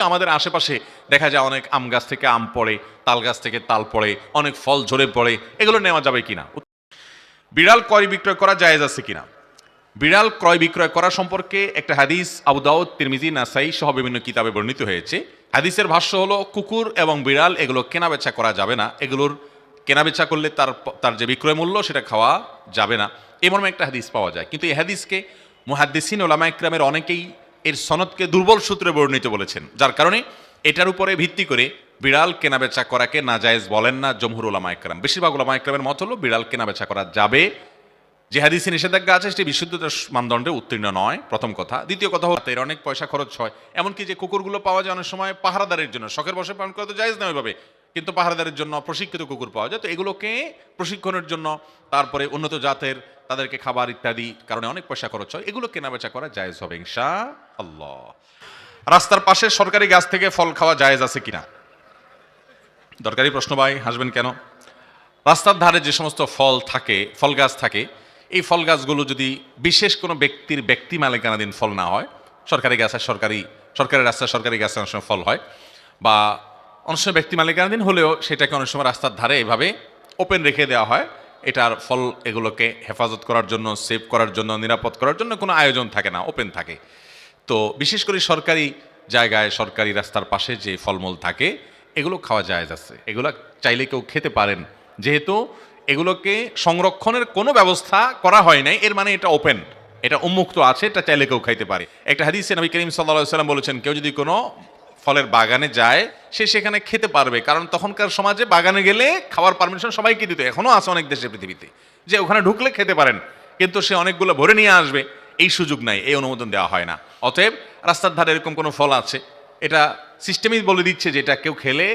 আমাদের আশেপাশে দেখা যায় অনেক আম গাছ থেকে আম পড়ে, তাল গাছ থেকে তাল পড়ে, অনেক ফল ঝরে পড়ে, এগুলো নেওয়া যাবে কিনা? বিড়াল ক্রয় বিক্রয় করা জায়েজ আছে কিনা? বিড়াল ক্রয় বিক্রয় করা সম্পর্কে একটা হাদিস আবু দাউদ, তিরমিজি, নাসাই সহ বিভিন্ন কিতাবে বর্ণিত হয়েছে। হাদিসের ভাষ্য হলো কুকুর এবং বিড়াল এগুলো কেনাবেচা করা যাবে না, এগুলোর কেনাবেচা করলে তার যে বিক্রয় মূল্য সেটা খাওয়া যাবে না, এই মর্মে একটা হাদিস পাওয়া যায়। কিন্তু এই হাদিসকে মুহাদ্দিসিন ওলামা ইকরামের অনেকেই এর সনদকে দুর্বল সূত্রে বর্ণিত বলেছেন, যার কারণে এটার উপরে ভিত্তি করে বিড়াল কেনাবেচা করাকে নাজায়েজ বলেন না জমহুর ওলামা ইকরাম। বেশিরভাগ ওলামা ইকরামের মত হলো বিড়াল কেনাবেচা করা যাবে। যে হাদিসে নিষেধাজ্ঞা আছে সেটি বিশুদ্ধতার মানদণ্ডে উত্তীর্ণ নয়, প্রথম কথা। দ্বিতীয় কথা হলো এর অনেক পয়সা খরচ হয়, এমনকি যে কুকুরগুলো পাওয়া যায় অনেক সময় পাহারাদারের জন্য, শখের বসে পালন করা তো জায়েজ নয় ওইভাবে, কিন্তু পাহারাদারের জন্য প্রশিক্ষিত কুকুর পাওয়া যায়, তো এগুলোকে প্রশিক্ষণের জন্য তারপরে উন্নত জাতের তাদেরকে খাবার ইত্যাদি কারণে অনেক পয়সা খরচ হয়, এগুলো কেনাবেচা করা জায়েজ হবে ইনশাআল্লাহ। রাস্তার পাশে সরকারি গাছ থেকে ফল খাওয়া জায়েজ আছে কিনা? দরকারি প্রশ্ন ভাই, হাসবেন কেন? রাস্তার ধারে যে সমস্ত ফল গাছ থাকে, এই ফল গাছগুলো যদি বিশেষ কোনো ব্যক্তি মালিকানাধীন ফল না হয়, সরকারি গাছ আর সরকারি রাস্তায় সরকারি গাছে অনেক সময় ফল হয়, বা অনেক সময় ব্যক্তি মালিকানাধীন হলেও সেটাকে অনেক সময় রাস্তার ধারে এভাবে ওপেন রেখে দেওয়া হয়, এটার ফল এগুলোকে হেফাজত করার জন্য, সেভ করার জন্য, নিরাপদ করার জন্য কোনো আয়োজন থাকে না, ওপেন থাকে। তো বিশেষ করে সরকারি জায়গায়, সরকারি রাস্তার পাশে যে ফলমূল থাকে এগুলো খাওয়া জায়েজ আছে, এগুলো চাইলে কেউ খেতে পারেন। যেহেতু এগুলোকে সংরক্ষণের কোনো ব্যবস্থা করা হয় নাই, এর মানে এটা ওপেন, এটা উন্মুক্ত আছে, এটা চাইলে কেউ খাইতে পারে। একটা হাদিসে নবী করিম সাল্লাল্লাহু আলাইহি ওয়াসাল্লাম বলেছেন, কেউ যদি কোনো ফলের বাগানে যায় সে সেখানে খেতে পারবে, কারণ তখনকার সমাজে বাগানে গেলে খাওয়ার পারমিশন সবাইকে দিত, এখনো আছে অনেক দেশে পৃথিবীতে, যে ওখানে ঢুকলে খেতে পারেন, কিন্তু সে অনেকগুলো ভরে নিয়ে আসবে এই সুযোগ নাই, এই অনুমোদন দেওয়া হয় না। অতএব রাস্তার ধারে এরকম কোনো ফল আছে, এটা সিস্টেমই বলে দিচ্ছে যে এটা কেউ খেলে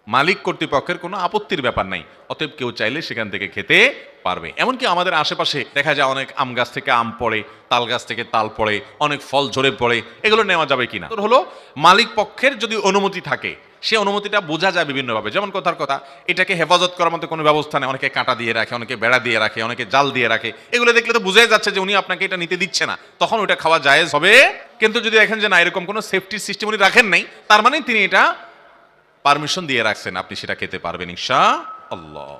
মালিক কর্তৃপক্ষের কোনো আপত্তির ব্যাপার নাই, অতএব কেউ চাইলে সেখান থেকে খেতে পারবে। এমনকি আমাদের আশেপাশে দেখা যায় অনেক আম গাছ থেকে আম পড়ে, তাল গাছ থেকে তাল পড়ে, অনেক ফল ঝরে পড়ে, এগুলো নেওয়া যাবে কিনা? হলো মালিক পক্ষের যদি অনুমতি থাকে, সে অনুমতিটা বোঝা যায় বিভিন্নভাবে। যেমন কথার কথা, এটাকে হেফাজত করার মতো কোনো ব্যবস্থা নেই, অনেকে কাঁটা দিয়ে রাখে, অনেকে বেড়া দিয়ে রাখে, অনেকে জাল দিয়ে রাখে, এগুলো দেখলে তো বোঝাই যাচ্ছে যে উনি আপনাকে এটা নিতে দিচ্ছে না, তখন ওটা খাওয়া জায়েজ হবে। কিন্তু যদি দেখেন যে না, এরকম কোনো সেফটি সিস্টেম উনি রাখেন নাই, তার মানে তিনি এটা পারমিশন দিয়ে রাখছেন, আপনি সেটা খেতে পারবেন ইনশাআল্লাহ।